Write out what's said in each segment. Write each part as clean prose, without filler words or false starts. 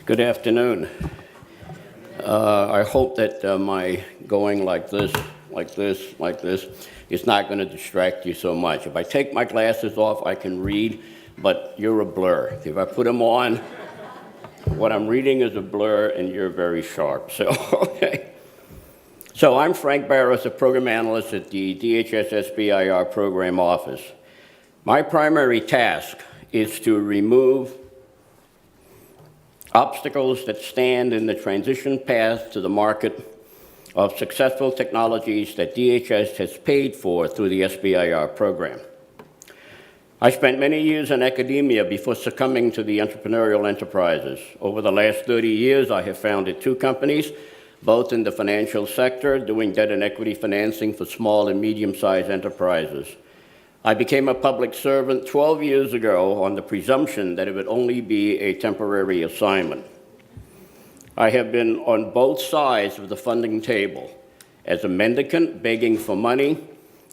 Good afternoon. I hope that my going like this is not going to distract you so much. If I take my glasses off, I can read, but you're a blur. If I put them on, what I'm reading is a blur, and you're very sharp. So, okay. So I'm Frank Barros, a program analyst at the DHS SBIR program office. My primary task is to remove obstacles that stand in the transition path to the market of successful technologies that DHS has paid for through the SBIR program. I spent many years in academia before succumbing to the entrepreneurial enterprises. Over the last 30 years, I have founded 2 companies, both in the financial sector, doing debt and equity financing for small and medium-sized enterprises. I became a public servant 12 years ago on the presumption that it would only be a temporary assignment. I have been on both sides of the funding table, as a mendicant begging for money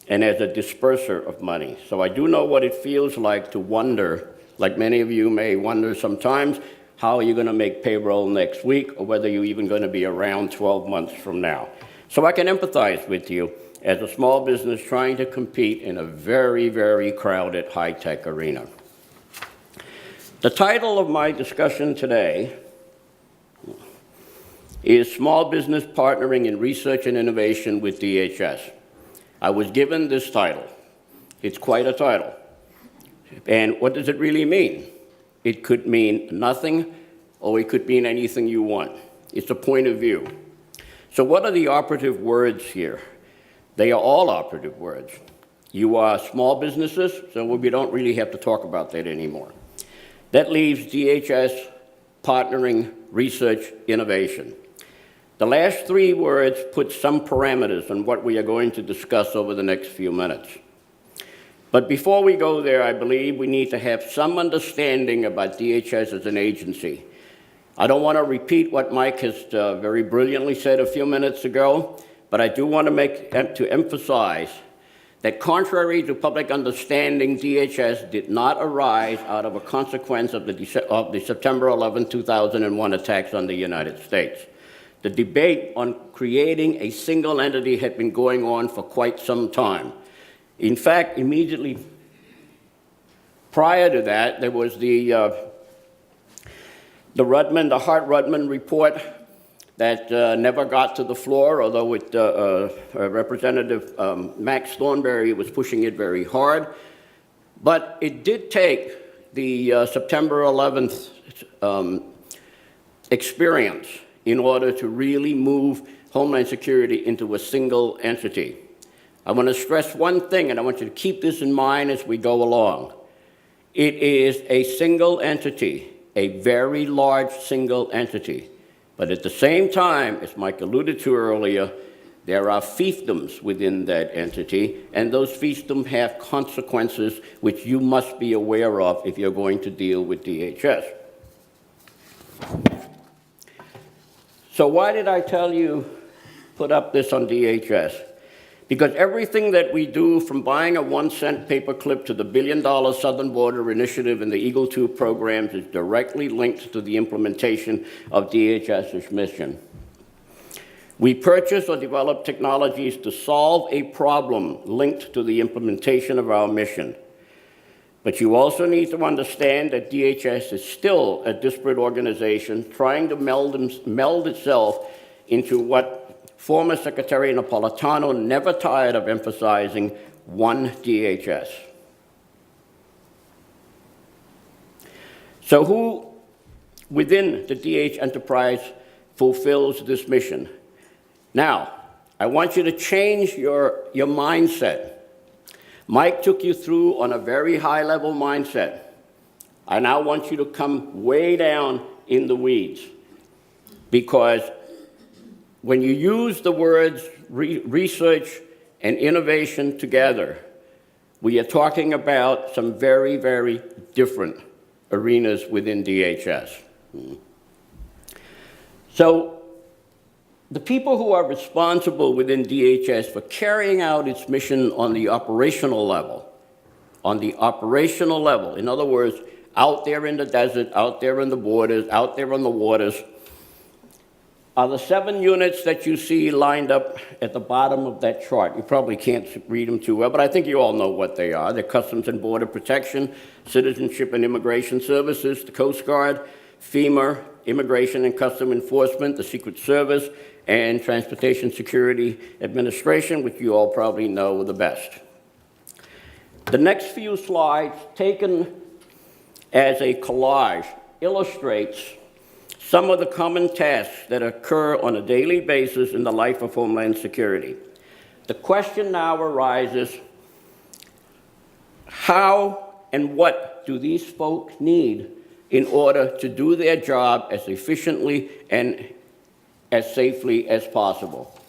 and as a disperser of money. So I do know what it feels like to wonder, like many of you may wonder sometimes, how are you going to make payroll next week, or whether you're even going to be around 12 months from now. So I can empathize with you as a small business trying to compete in a very, very crowded high-tech arena. The title of my discussion today is Small Business Partnering in Research and Innovation with DHS. I was given this title. It's quite a title. And what does it really mean? It could mean nothing, or it could mean anything you want. It's a point of view. So what are the operative words here? They are all operative words. You are small businesses, so we don't really have to talk about that anymore. That leaves DHS partnering, research, innovation. The last 3 words put some parameters on what we are going to discuss over the next few minutes. But before we go there, I believe we need to have some understanding about DHS as an agency. I don't want to repeat what Mike has very brilliantly said a few minutes ago, but I do want to emphasize that contrary to public understanding, DHS did not arise out of a consequence of the September 11, 2001 attacks on the United States. The debate on creating a single entity had been going on for quite some time. In fact, immediately prior to that, there was the Hart-Rudman report that never got to the floor, although Representative Max Thornberry was pushing it very hard. But it did take the September 11th experience in order to really move Homeland Security into a single entity. I want to stress one thing, and I want you to keep this in mind as we go along. It is a single entity, a very large single entity. But at the same time, as Mike alluded to earlier, there are fiefdoms within that entity, and those fiefdoms have consequences which you must be aware of if you're going to deal with DHS. So why did I tell you put up this on DHS? Because everything that we do, from buying a 1-cent paperclip to the billion-dollar Southern Border Initiative and the Eagle II programs, is directly linked to the implementation of DHS's mission. We purchase or develop technologies to solve a problem linked to the implementation of our mission. But you also need to understand that DHS is still a disparate organization trying to meld itself into what former Secretary Napolitano never tired of emphasizing, one DHS. So who within the DH enterprise fulfills this mission? Now, I want you to change your mindset. Mike took you through on a very high-level mindset. I now want you to come way down in the weeds, because when you use the words research and innovation together, we are talking about some very, very different arenas within DHS. So the people who are responsible within DHS for carrying out its mission on the operational level, in other words, out there in the desert, out there in the borders, out there on the waters, are the 7 units that you see lined up at the bottom of that chart. You probably can't read them too well, but I think you all know what they are. They're Customs and Border Protection, Citizenship and Immigration Services, the Coast Guard, FEMA, Immigration and Custom Enforcement, the Secret Service, and Transportation Security Administration, which you all probably know the best. The next few slides, taken as a collage, illustrates some of the common tasks that occur on a daily basis in the life of Homeland Security. The question now arises, how and what do these folks need in order to do their job as efficiently and as safely as possible?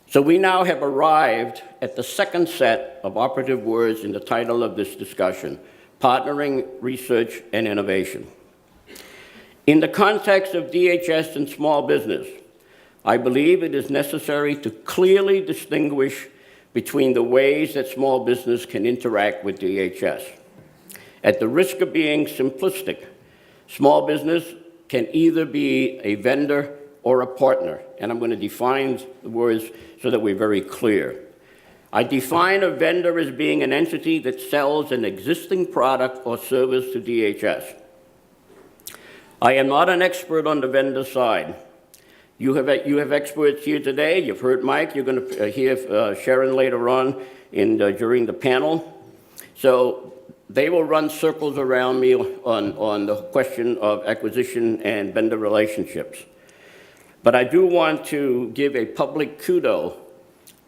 So we now have arrived at the second set of operative words in the title of this discussion: partnering, research, and innovation. In the context of DHS and small business, I believe it is necessary to clearly distinguish between the ways that small business can interact with DHS. At the risk of being simplistic, small business can either be a vendor or a partner, and I'm going to define the words so that we're very clear. I define a vendor as being an entity that sells an existing product or service to DHS. I am not an expert on the vendor side. You have experts here today. You've heard Mike. You're going to hear Sharon later on during the panel. So they will run circles around me on the question of acquisition and vendor relationships. But I do want to give a public kudo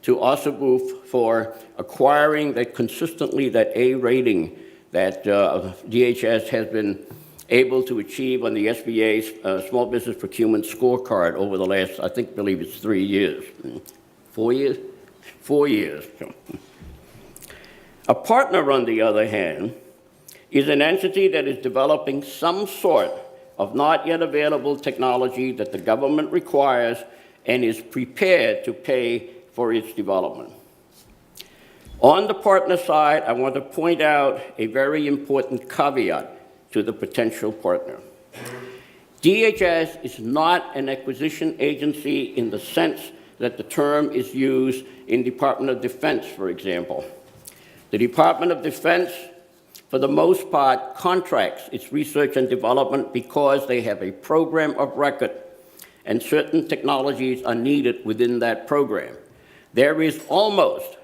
to Osaboof for acquiring consistently that A rating that DHS has been able to achieve on the SBA's Small Business Procurement Scorecard over the last, I believe it's 3 years. 4 years? 4 years. A partner, on the other hand, is an entity that is developing some sort of not yet available technology that the government requires and is prepared to pay for its development. On the partner side, I want to point out a very important caveat to the potential partner. DHS is not an acquisition agency in the sense that the term is used in Department of Defense, for example. The Department of Defense, for the most part, contracts its research and development because they have a program of record and certain technologies are needed within that program. There is almost,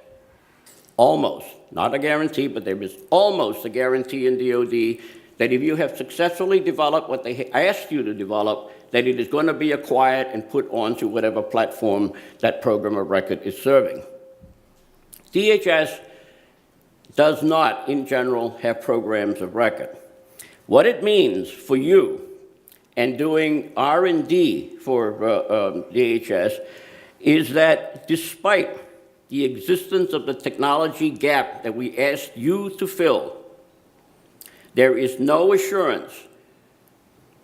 not a guarantee, but there is almost a guarantee in DOD that if you have successfully developed what they asked you to develop, that it is going to be acquired and put onto whatever platform that program of record is serving. DHS does not, in general, have programs of record. What it means for you and doing R&D for DHS is that despite the existence of the technology gap that we asked you to fill, there is no assurance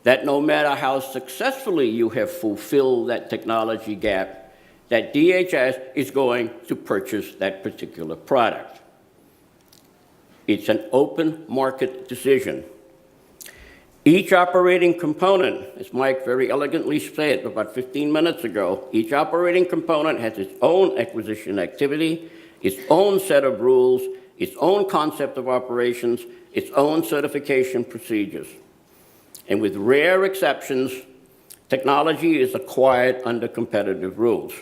that no matter how successfully you have fulfilled that technology gap, that DHS is going to purchase that particular product. It's an open market decision. Each operating component, as Mike very elegantly said about 15 minutes ago, each operating component has its own acquisition activity, its own set of rules, its own concept of operations, its own certification procedures. And with rare exceptions, technology is acquired under competitive rules.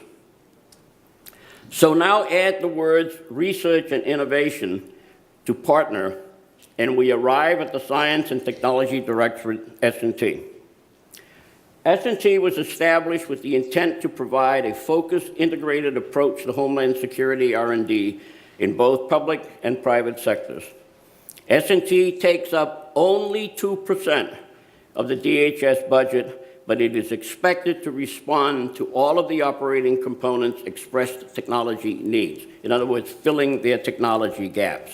So now add the words research and innovation to partner, and we arrive at the Science and Technology Directorate, S&T. S&T was established with the intent to provide a focused, integrated approach to Homeland Security R&D in both public and private sectors. S&T takes up only 2% of the DHS budget, but it is expected to respond to all of the operating components' expressed technology needs. In other words, filling their technology gaps.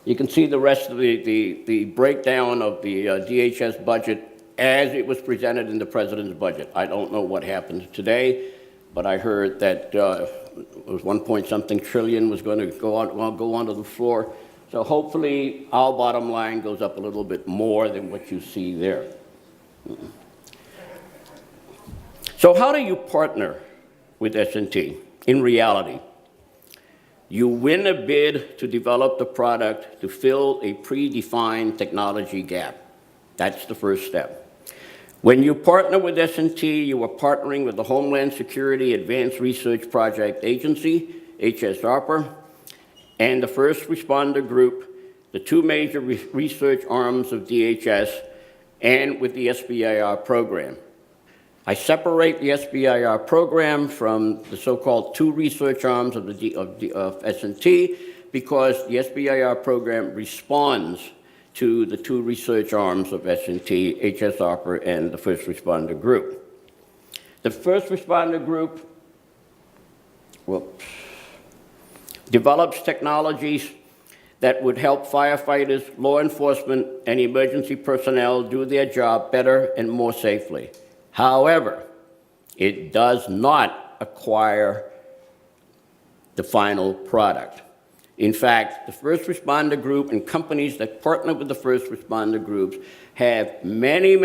You can see the rest of the breakdown of the DHS budget as it was presented in the President's budget. I don't know what happens today, but I heard that it was 1 point something trillion was going to go onto the floor. So hopefully our bottom line goes up a little bit more than what you see there. So how do you partner with S&T in reality? You win a bid to develop the product to fill a predefined technology gap. That's the first step. When you partner with S&T, you are partnering with the Homeland Security Advanced Research Project Agency, HSARPA, and the First Responder Group, the two major research arms of DHS, and with the SBIR program. I separate the SBIR program from the so-called two research arms of S&T because the SBIR program responds to the two research arms of S&T, HSARPA, and the First Responder Group. The First Responder Group develops technologies that would help firefighters, law enforcement, and emergency personnel do their job better and more safely. However, it does not acquire the final product. In fact, the First Responder Group and companies that partner with the First Responder Groups have many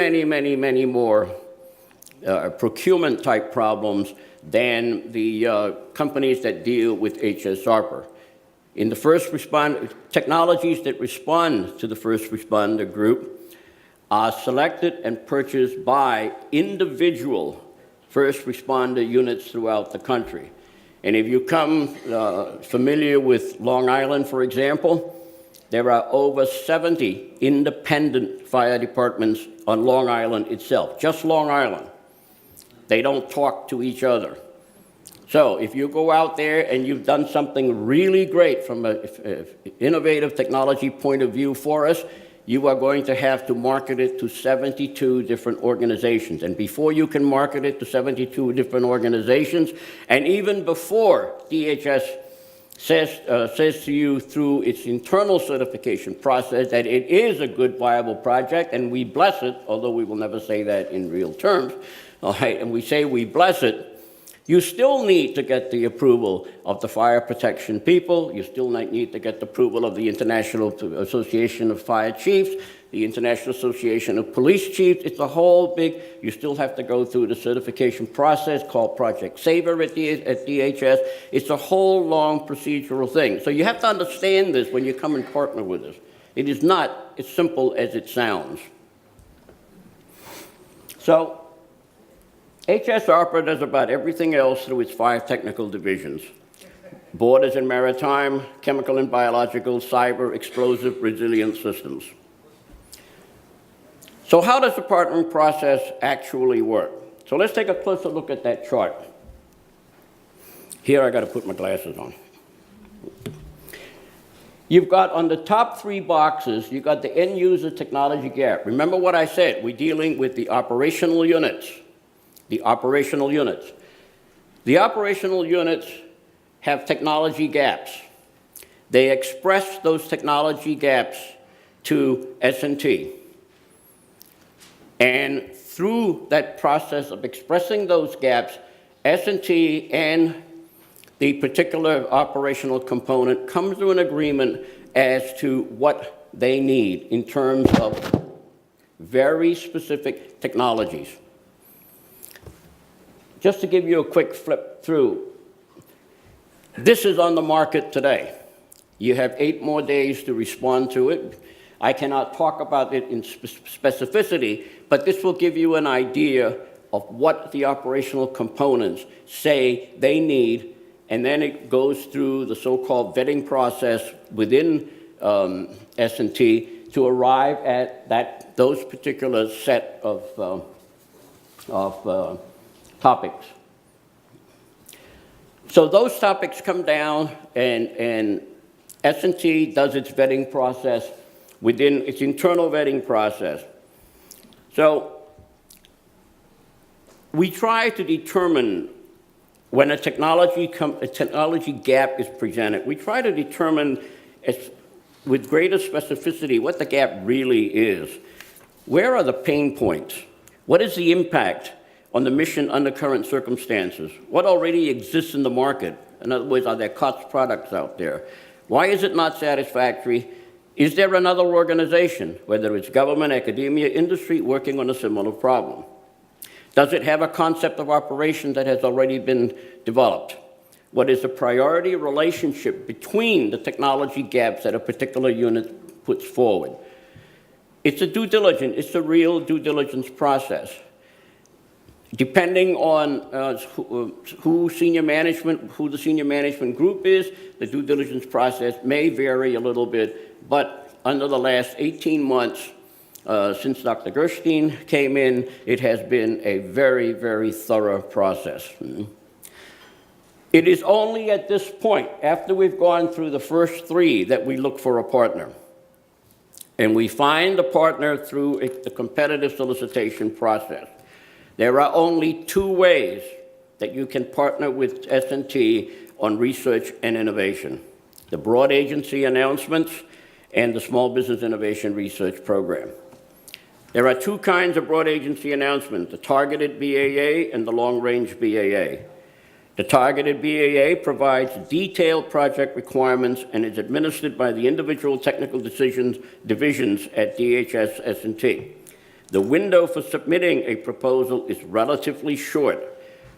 more procurement-type problems than the companies that deal with HSARPA. In the First Responder, technologies that respond to the First Responder Group are selected and purchased by individual first responder units throughout the country. And if you come familiar with Long Island, for example, there are over 70 independent fire departments on Long Island itself, just Long Island. They don't talk to each other. So if you go out there and you've done something really great from an innovative technology point of view for us, you are going to have to market it to 72 different organizations. And before you can market it to 72 different organizations, and even before DHS says to you through its internal certification process that it is a good, viable project, and we bless it, although we will never say that in real terms, all right, and we say we bless it, you still need to get the approval of the fire protection people. You still need to get the approval of the International Association of Fire Chiefs, the International Association of Police Chiefs. It's a whole big, you still have to go through the certification process called Project Saver at DHS. It's a whole long procedural thing. So you have to understand this when you come and partner with us. It is not as simple as it sounds. So, HSARPA does about everything else through its 5 technical divisions: borders and maritime, chemical and biological, cyber, explosive, resilient systems. So how does the partnering process actually work? So let's take a closer look at that chart. Here I got to put my glasses on. You've got on the top 3 boxes, you've got the end user technology gap. Remember what I said, we're dealing with the operational units. The operational units. The operational units have technology gaps. They express those technology gaps to S&T. And through that process of expressing those gaps, S&T and the particular operational component come to an agreement as to what they need in terms of very specific technologies. Just to give you a quick flip through, this is on the market today. You have 8 more days to respond to it. I cannot talk about it in specificity, but this will give you an idea of what the operational components say they need, and then it goes through the so-called vetting process within S&T to arrive at those particular set of topics. So those topics come down, and S&T does its vetting process within its internal vetting process. So we try to determine when a technology gap is presented, we try to determine with greater specificity what the gap really is. Where are the pain points? What is the impact on the mission under current circumstances? What already exists in the market? In other words, are there COTS products out there? Why is it not satisfactory? Is there another organization, whether it's government, academia, industry, working on a similar problem? Does it have a concept of operation that has already been developed? What is the priority relationship between the technology gaps that a particular unit puts forward? It's a due diligence, it's a real due diligence process. Depending on who the senior management group is, the due diligence process may vary a little bit, but under the last 18 months, since Dr. Gerstein came in, it has been a very, very thorough process. It is only at this point, after we've gone through the first three, that we look for a partner. And we find a partner through the competitive solicitation process. There are only two ways that you can partner with S&T on research and innovation: the broad agency announcements and the Small Business Innovation Research Program. There are two kinds of broad agency announcements: the targeted BAA and the long-range BAA. The targeted BAA provides detailed project requirements and is administered by the individual technical divisions at DHS S&T. The window for submitting a proposal is relatively short,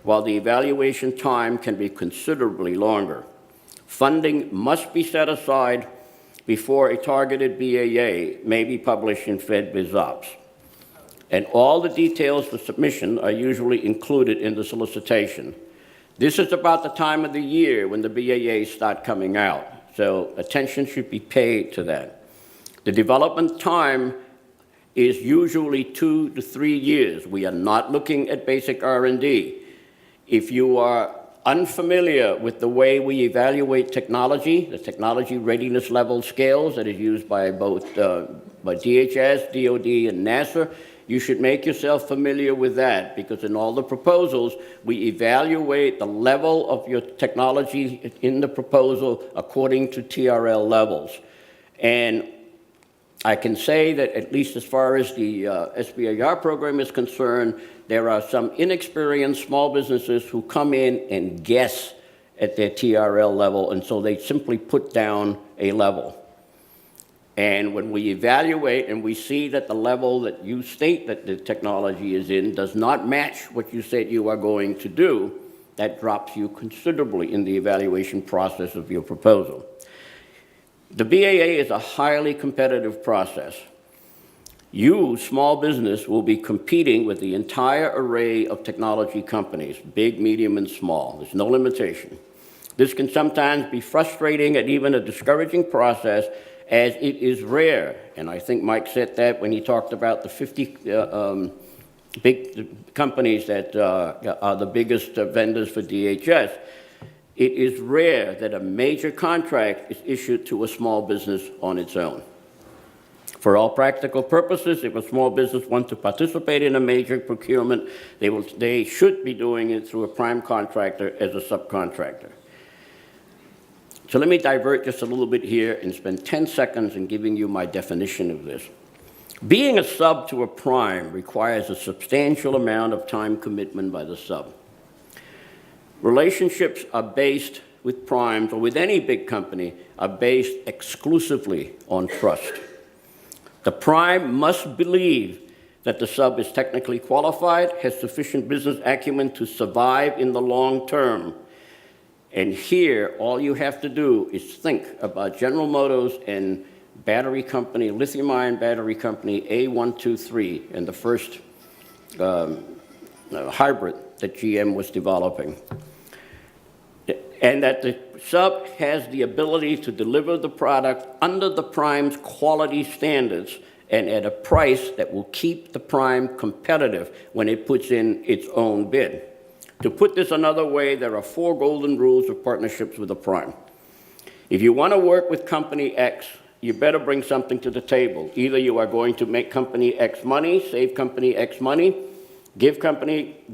while the evaluation time can be considerably longer. Funding must be set aside before a targeted BAA may be published in FedBizOpps. And all the details for submission are usually included in the solicitation. This is about the time of the year when the BAAs start coming out, so attention should be paid to that. The development time is usually 2 to 3 years. We are not looking at basic R&D. If you are unfamiliar with the way we evaluate technology, the technology readiness level scales that is used by both by DHS, DOD, and NASA, you should make yourself familiar with that, because in all the proposals, we evaluate the level of your technology in the proposal according to TRL levels. And I can say that, at least as far as the SBIR program is concerned, there are some inexperienced small businesses who come in and guess at their TRL level, and so they simply put down a level. And when we evaluate and we see that the level that you state that the technology is in does not match what you said you are going to do, that drops you considerably in the evaluation process of your proposal. The BAA is a highly competitive process. You, small business, will be competing with the entire array of technology companies, big, medium, and small. There's no limitation. This can sometimes be frustrating and even a discouraging process, as it is rare, and I think Mike said that when he talked about the 50 big companies that are the biggest vendors for DHS. It is rare that a major contract is issued to a small business on its own. For all practical purposes, if a small business wants to participate in a major procurement, they should be doing it through a prime contractor as a subcontractor. So let me divert just a little bit here and spend 10 seconds in giving you my definition of this. Being a sub to a prime requires a substantial amount of time commitment by the sub. Relationships are based with primes, or with any big company, are based exclusively on trust. The prime must believe that the sub is technically qualified, has sufficient business acumen to survive in the long term. And here, all you have to do is think about General Motors and battery company, lithium-ion battery company A123, and the first hybrid that GM was developing. And that the sub has the ability to deliver the product under the prime's quality standards and at a price that will keep the prime competitive when it puts in its own bid. To put this another way, there are 4 golden rules of partnerships with a prime. If you want to work with company X, you better bring something to the table. Either you are going to make company X money, save company X money,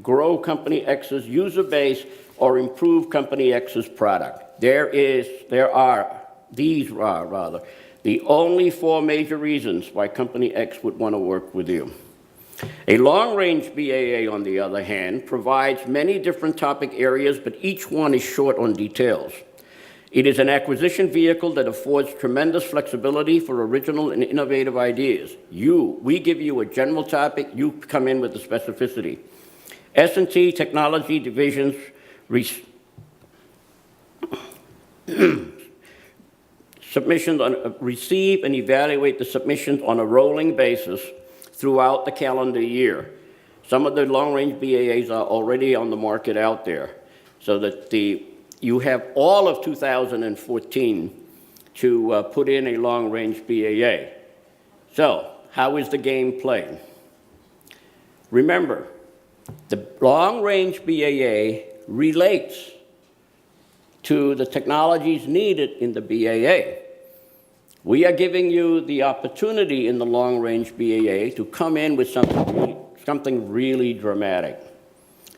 grow company X's user base, or improve company X's product. These are the only 4 major reasons why company X would want to work with you. A long-range BAA, on the other hand, provides many different topic areas, but each one is short on details. It is an acquisition vehicle that affords tremendous flexibility for original and innovative ideas. We give you a general topic, you come in with the specificity. S&T Technology Divisions receive and evaluate the submissions on a rolling basis throughout the calendar year. Some of the long-range BAAs are already on the market out there, so that you have all of 2014 to put in a long-range BAA. So, how is the game played? Remember, the long-range BAA relates to the technologies needed in the BAA. We are giving you the opportunity in the long-range BAA to come in with something really dramatic,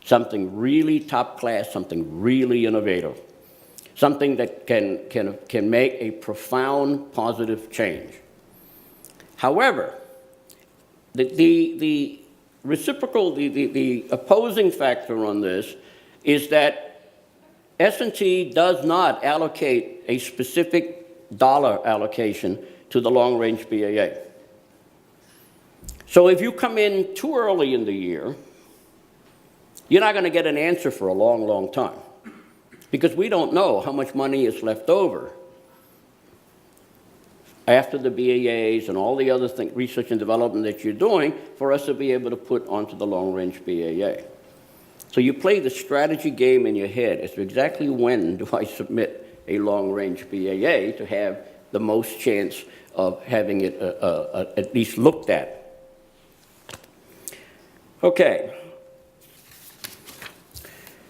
something really top class, something really innovative, something that can make a profound positive change. However, the reciprocal, the opposing factor on this is that S&T does not allocate a specific dollar allocation to the long-range BAA. So if you come in too early in the year, you're not going to get an answer for a long, long time, because we don't know how much money is left over after the BAAs and all the other research and development that you're doing for us to be able to put onto the long-range BAA. So you play the strategy game in your head as to exactly when do I submit a long-range BAA to have the most chance of having it at least looked at. Okay.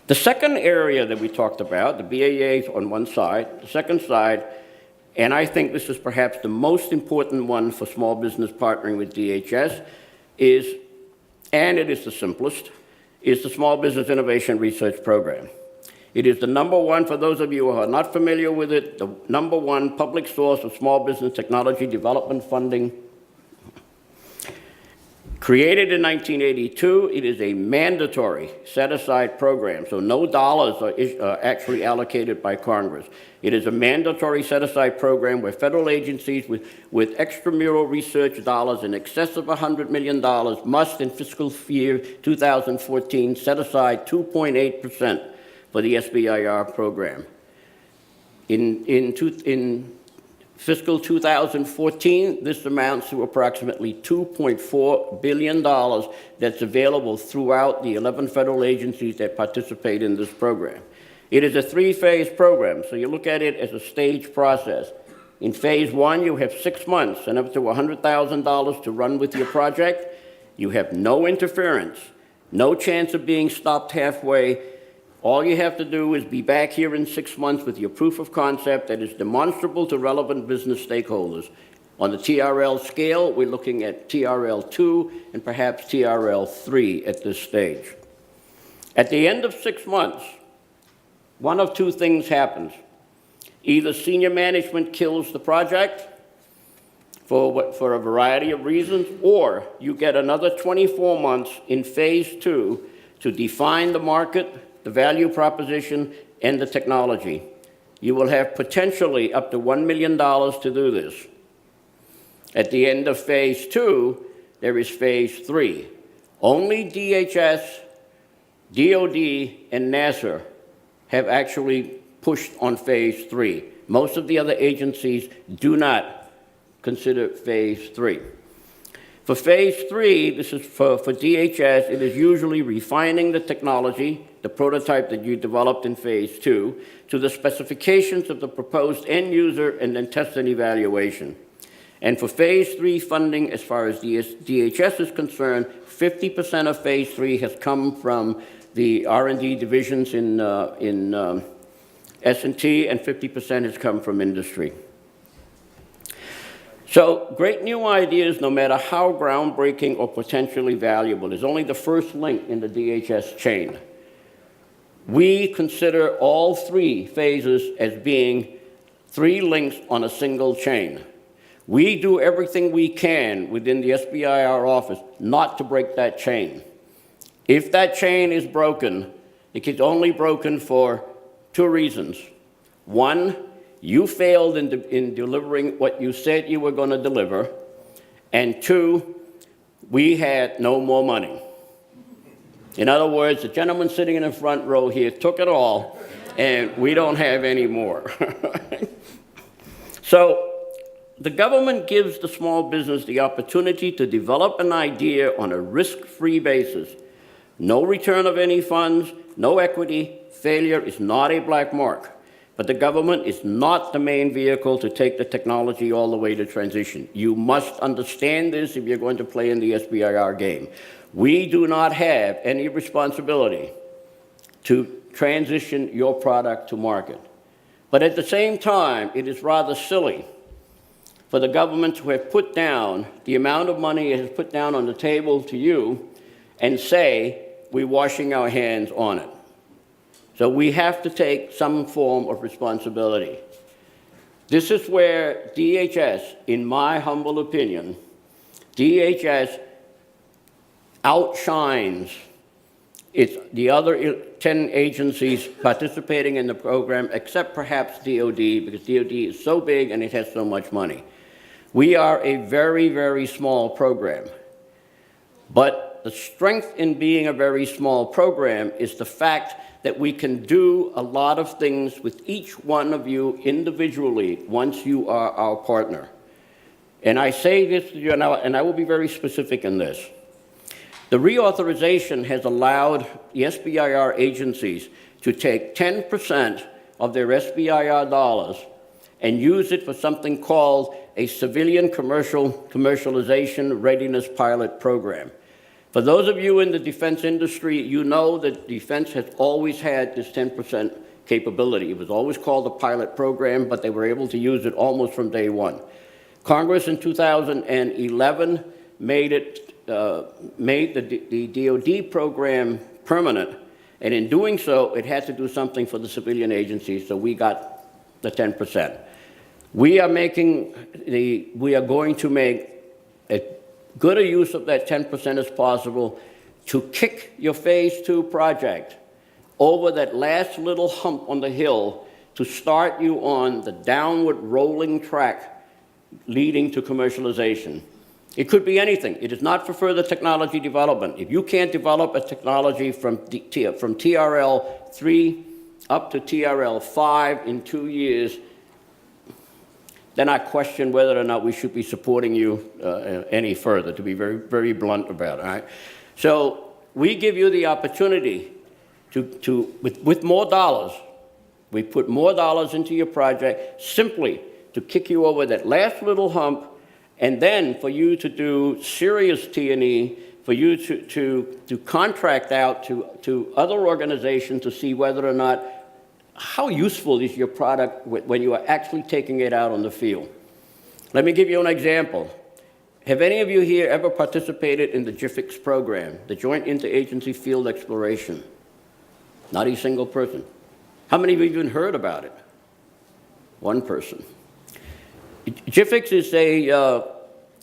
The second area that we talked about, the BAAs on one side, the second side, and I think this is perhaps the most important one for small business partnering with DHS, and it is the simplest, is the Small Business Innovation Research Program. It is the #1, for those of you who are not familiar with it, the #1 public source of small business technology development funding. Created in 1982, it is a mandatory set-aside program, so no dollars are actually allocated by Congress. It is a mandatory set-aside program where federal agencies with extramural research dollars in excess of $100 million must, in fiscal year 2014, set aside 2.8% for the SBIR program. In fiscal 2014, this amounts to approximately $2.4 billion that's available throughout the 11 federal agencies that participate in this program. It is a 3-phase program, so you look at it as a staged process. In phase 1, you have 6 months and up to $100,000 to run with your project. You have no interference, no chance of being stopped halfway. All you have to do is be back here in 6 months with your proof of concept that is demonstrable to relevant business stakeholders. On the TRL scale, we're looking at TRL2 and perhaps TRL3 at this stage. At the end of 6 months, one of two things happens. Either senior management kills the project for a variety of reasons, or you get another 24 months in phase 2 to define the market, the value proposition, and the technology. You will have potentially up to $1 million to do this. At the end of phase 2, there is phase 3. Only DHS, DOD, and NASA have actually pushed on phase 3. Most of the other agencies do not consider phase 3. For phase 3, this is for DHS, it is usually refining the technology, the prototype that you developed in phase 2, to the specifications of the proposed end user, and then test and evaluation. And for phase 3 funding, as far as DHS is concerned, 50% of phase 3 has come from the R&D divisions in S&T, and 50% has come from industry. So great new ideas, no matter how groundbreaking or potentially valuable, is only the first link in the DHS chain. We consider all 3 phases as being 3 links on a single chain. We do everything we can within the SBIR office not to break that chain. If that chain is broken, it is only broken for two reasons. One, you failed in delivering what you said you were going to deliver. And two, we had no more money. In other words, the gentleman sitting in the front row here took it all, and we don't have any more. So the government gives the small business the opportunity to develop an idea on a risk-free basis. No return of any funds, no equity. Failure is not a black mark. But the government is not the main vehicle to take the technology all the way to transition. You must understand this if you're going to play in the SBIR game. We do not have any responsibility to transition your product to market. But at the same time, it is rather silly for the government to have put down the amount of money it has put down on the table to you and say, we're washing our hands on it. So we have to take some form of responsibility. This is where DHS, in my humble opinion, DHS outshines the other 10 agencies participating in the program, except perhaps DOD, because DOD is so big and it has so much money. We are a very, very small program. But the strength in being a very small program is the fact that we can do a lot of things with each one of you individually once you are our partner. And I say this to you, and I will be very specific in this. The reauthorization has allowed the SBIR agencies to take 10% of their SBIR dollars and use it for something called a civilian commercialization readiness pilot program. For those of you in the defense industry, you know that defense has always had this 10% capability. It was always called a pilot program, but they were able to use it almost from day one. Congress in 2011 made the DOD program permanent, and in doing so, it had to do something for the civilian agencies, so we got the 10%. We are going to make a good a use of that 10% as possible to kick your phase 2 project over that last little hump on the hill to start you on the downward rolling track leading to commercialization. It could be anything. It is not for further technology development. If you can't develop a technology from TRL 3 up to TRL 5 in 2 years, then I question whether or not we should be supporting you any further, to be very, very blunt about it. All right? So we give you the opportunity with more dollars, we put more dollars into your project simply to kick you over that last little hump, and then for you to do serious T&E, for you to contract out to other organizations to see whether or not how useful is your product when you are actually taking it out on the field. Let me give you an example. Have any of you here ever participated in the JFIX program, the Joint Interagency Field Exploration? Not a single person. How many of you even heard about it? One person. JFIX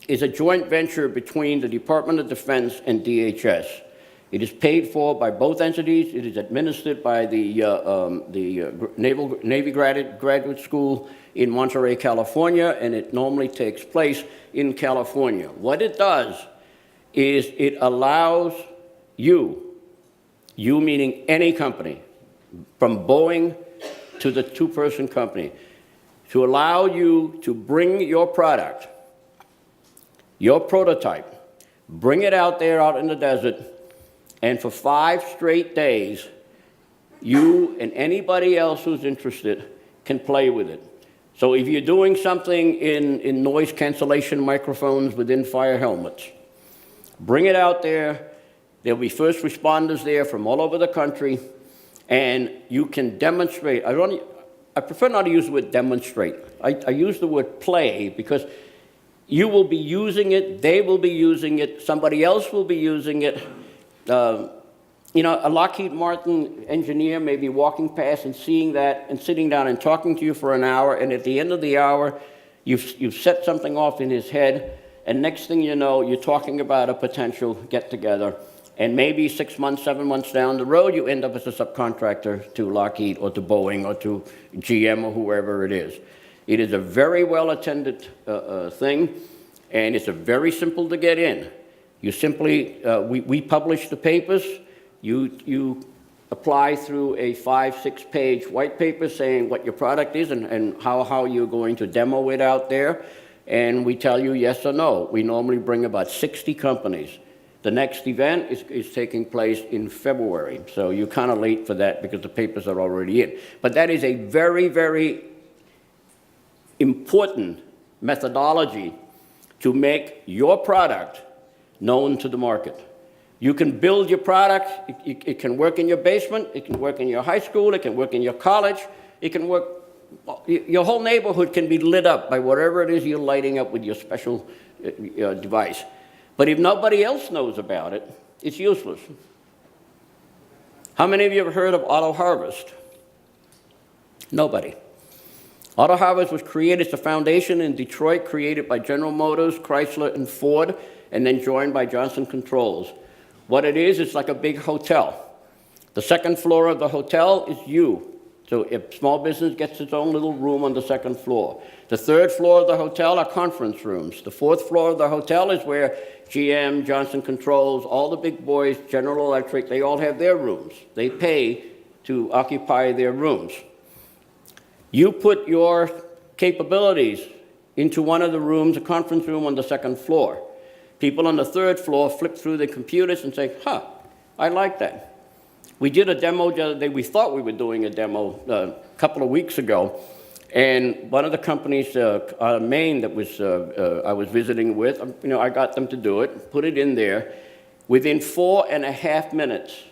is a joint venture between the Department of Defense and DHS. It is paid for by both entities. It is administered by the Navy Graduate School in Monterey, California, and it normally takes place in California. What it does is it allows you meaning any company, from Boeing to the two-person company, to allow you to bring your product, your prototype, bring it out there out in the desert, and for 5 straight days, you and anybody else who's interested can play with it. So if you're doing something in noise cancellation microphones within fire helmets, bring it out there. There'll be first responders there from all over the country, and you can demonstrate. I prefer not to use the word demonstrate. I use the word play because you will be using it, they will be using it, somebody else will be using it. You know, a Lockheed Martin engineer may be walking past and seeing that and sitting down and talking to you for an hour, and at the end of the hour, You've set something off in his head, and next thing you know, you're talking about a potential get-together, and maybe 6 months, 7 months down the road, you end up as a subcontractor to Lockheed or to Boeing or to GM or whoever it is. It is a very well-attended thing, and it's a very simple to get in. You simply, we publish the papers. You apply through a 5-6 page white paper saying what your product is and how you're going to demo it out there. And we tell you yes or no. We normally bring about 60 companies. The next event is taking place in February. So you're kind of late for that because the papers are already in. But that is a very, very important methodology to make your product known to the market. You can build your product. It can work in your basement. It can work in your high school. It can work in your college. It can work, your whole neighborhood can be lit up by whatever it is you're lighting up with your special device. But if nobody else knows about it, it's useless. How many of you have heard of Auto Harvest? Nobody. Auto Harvest was created, it's a foundation in Detroit created by General Motors, Chrysler, and Ford, and then joined by Johnson Controls. What it is, it's like a big hotel. The second floor of the hotel is you. So if small business gets its own little room on the second floor. The third floor of the hotel are conference rooms. The fourth floor of the hotel is where GM, Johnson Controls, all the big boys, General Electric, they all have their rooms. They pay to occupy their rooms. You put your capabilities into one of the rooms, a conference room on the second floor. People on the third floor flip through their computers and say, huh, I like that. We did a demo the other day. We thought we were doing a demo a couple of weeks ago. And one of the companies out of Maine that was, I was visiting with, I got them to do it, put it in there. Within 4.5 minutes,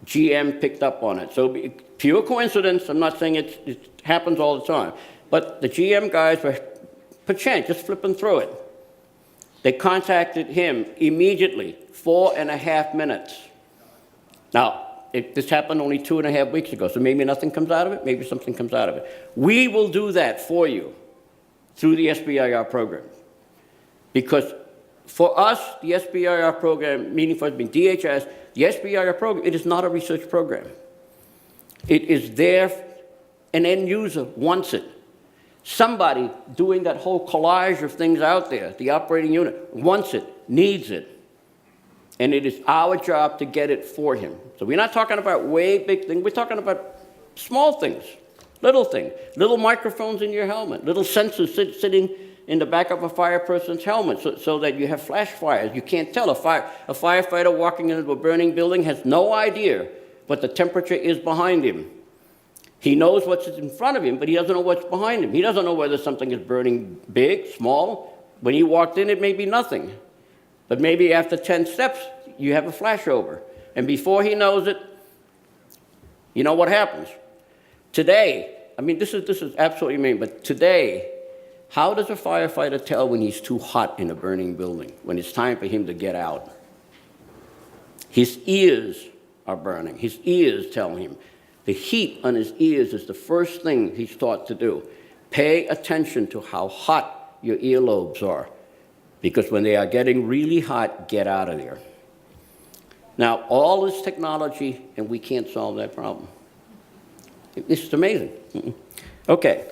GM picked up on it. So pure coincidence. I'm not saying it happens all the time. But the GM guys were, perchance, just flipping through it. They contacted him immediately, 4.5 minutes. Now, this happened only 2.5 weeks ago, so maybe nothing comes out of it, maybe something comes out of it. We will do that for you through the SBIR program. Because for us, the SBIR program, meaning for us being DHS, the SBIR program, it is not a research program. It is there, an end user wants it. Somebody doing that whole collage of things out there, the operating unit, wants it, needs it. And it is our job to get it for him. So we're not talking about way big things. We're talking about small things, little microphones in your helmet, little sensors sitting in the back of a fire person's helmet so that you have flash fires. You can't tell. A firefighter walking into a burning building has no idea what the temperature is behind him. He knows what's in front of him, but he doesn't know what's behind him. He doesn't know whether something is burning big, small. When he walked in, it may be nothing. But maybe after 10 steps, you have a flashover. And before he knows it, you know what happens. Today, this is absolutely mean, but today, how does a firefighter tell when he's too hot in a burning building, when it's time for him to get out? His ears are burning. His ears tell him. The heat on his ears is the first thing he's taught to do. Pay attention to how hot your earlobes are. Because when they are getting really hot, get out of there. Now, all this technology, and we can't solve that problem. This is amazing. Okay.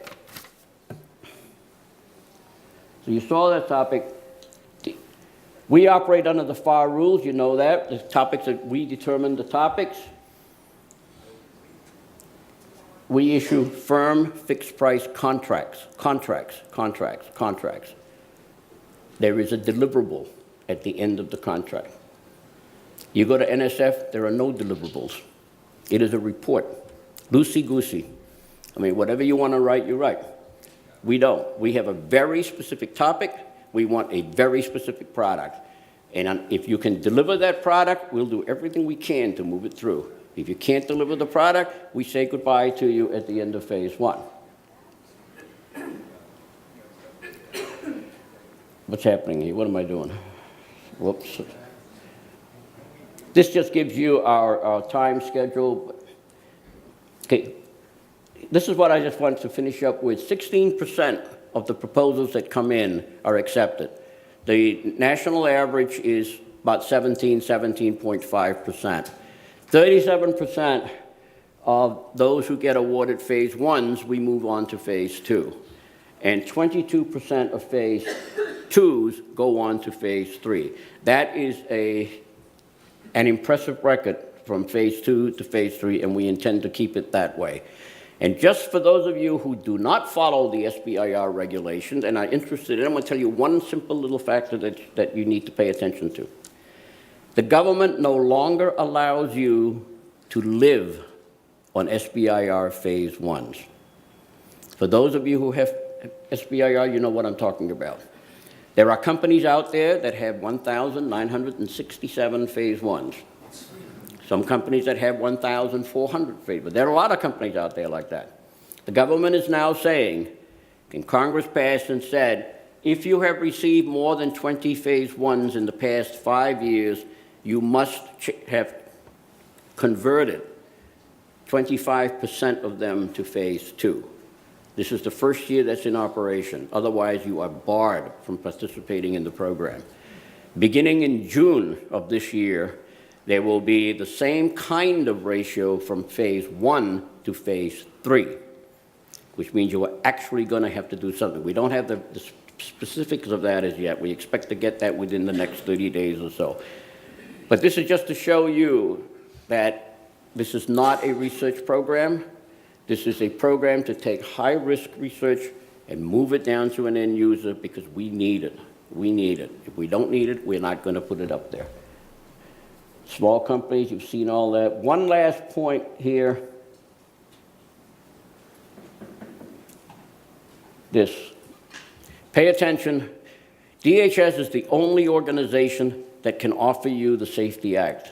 So you saw that topic. We operate under the FAR rules, you know that. The topics that we determine the topics. We issue firm fixed price contracts. There is a deliverable at the end of the contract. You go to NSF, there are no deliverables. It is a report, loosey-goosey. Whatever you want to write, you write. We don't. We have a very specific topic. We want a very specific product. And if you can deliver that product, we'll do everything we can to move it through. If you can't deliver the product, we say goodbye to you at the end of phase 1. What's happening here? What am I doing? Whoops. This just gives you our time schedule. Okay. This is what I just want to finish up with. 16% of the proposals that come in are accepted. The national average is about 17.5%. 37% of those who get awarded phase ones, we move on to phase two. And 22% of phase twos go on to phase three. That is an impressive record from phase two to phase three, and we intend to keep it that way. And just for those of you who do not follow the SBIR regulations and are interested in it, I'm going to tell you one simple little factor that you need to pay attention to. The government no longer allows you to live on SBIR phase ones. For those of you who have SBIR, you know what I'm talking about. There are companies out there that have 1,967 phase ones. Some companies that have 1,400 phase ones. There are a lot of companies out there like that. The government is now saying, and Congress passed and said, if you have received more than 20 phase ones in the past 5 years, you must have converted 25% of them to phase two. This is the first year that's in operation. Otherwise, you are barred from participating in the program. Beginning in June of this year, there will be the same kind of ratio from phase one to phase three, which means you are actually going to have to do something. We don't have the specifics of that as yet. We expect to get that within the next 30 days or so. But this is just to show you that this is not a research program. This is a program to take high-risk research and move it down to an end user because we need it. We need it. If we don't need it, we're not going to put it up there. Small companies, you've seen all that. One last point here. This. Pay attention. DHS is the only organization that can offer you the Safety Act.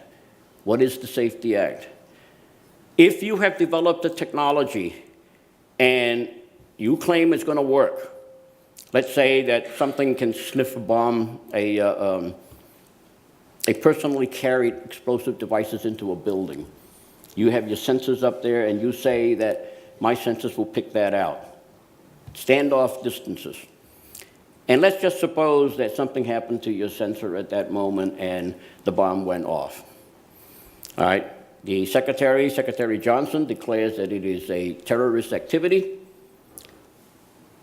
What is the Safety Act? If you have developed a technology and you claim it's going to work, let's say that something can sniff a bomb, a personally carried explosive devices into a building. You have your sensors up there and you say that my sensors will pick that out. Standoff distances. And let's just suppose that something happened to your sensor at that moment and the bomb went off. All right. The Secretary Johnson, declares that it is a terrorist activity.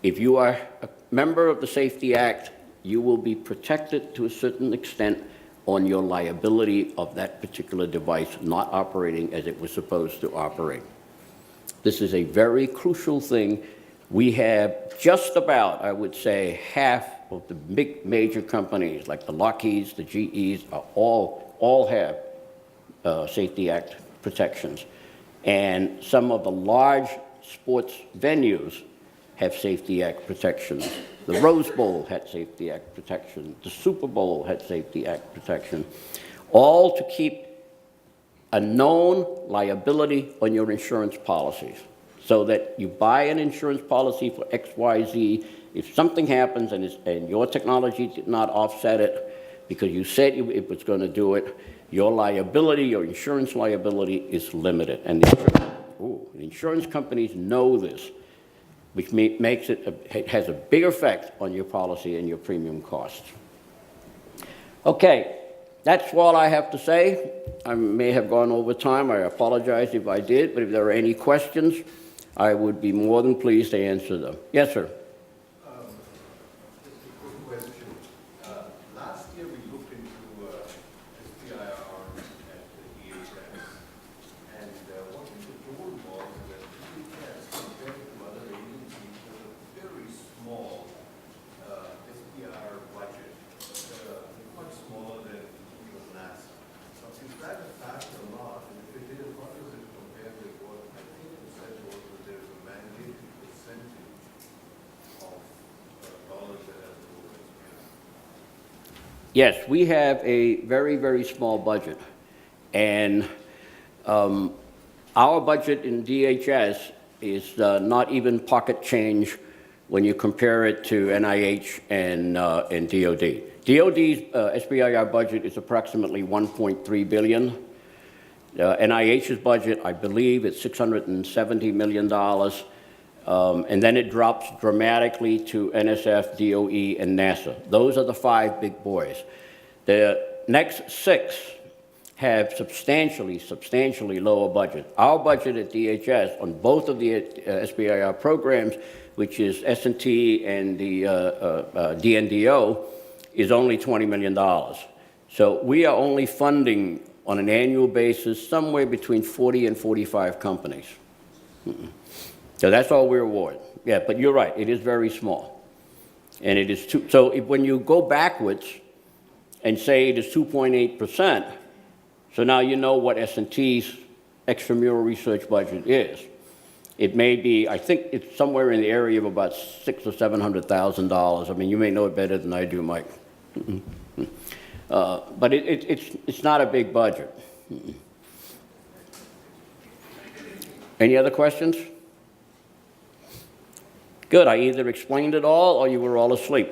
If you are a member of the Safety Act, you will be protected to a certain extent on your liability of that particular device not operating as it was supposed to operate. This is a very crucial thing. We have just about, I would say, half of the big major companies like the Lockheeds, the GEs, all have Safety Act protections. And some of the large sports venues have Safety Act protections. The Rose Bowl had Safety Act protection. The Super Bowl had Safety Act protection. All to keep a known liability on your insurance policies so that you buy an insurance policy for XYZ. If something happens and your technology did not offset it because you said it was going to do it, your liability, your insurance liability is limited. And the insurance companies know this, which makes it has a big effect on your policy and your premium costs. Okay, that's all I have to say. I may have gone over time. I apologize if I did, but if there are any questions, I would be more than pleased to answer them. Yes, sir. Just a quick question. Last year we looked into SBIR at the DHS, and what we were told was that DHS, compared to other agencies, has a very small SBIR budget, much smaller than even NASA. So is that a fact or not? And if it is, what does it compare with what I think you said was that there's a mandated percentage of dollars that has to go to SBIR? Yes, we have a very, very small budget. And our budget in DHS is not even pocket change when you compare it to NIH and DOD. DOD's SBIR budget is approximately $1.3 billion. NIH's budget, I believe, is $670 million. And then it drops dramatically to NSF, DOE, and NASA. Those are the 5 big boys. The next 6 have substantially lower budget. Our budget at DHS on both of the SBIR programs, which is S&T and the DNDO, is only $20 million. So we are only funding on an annual basis somewhere between 40 and 45 companies. So that's all we're awarded. Yeah, but you're right, it is very small. And it is when you go backwards and say it is 2.8%, so now you know what S&T's extramural research budget is. It may be, I think it's somewhere in the area of about $600,000 or $700,000. I mean, you may know it better than I do, Mike. But it's not a big budget. Any other questions? Good, I either explained it all or you were all asleep.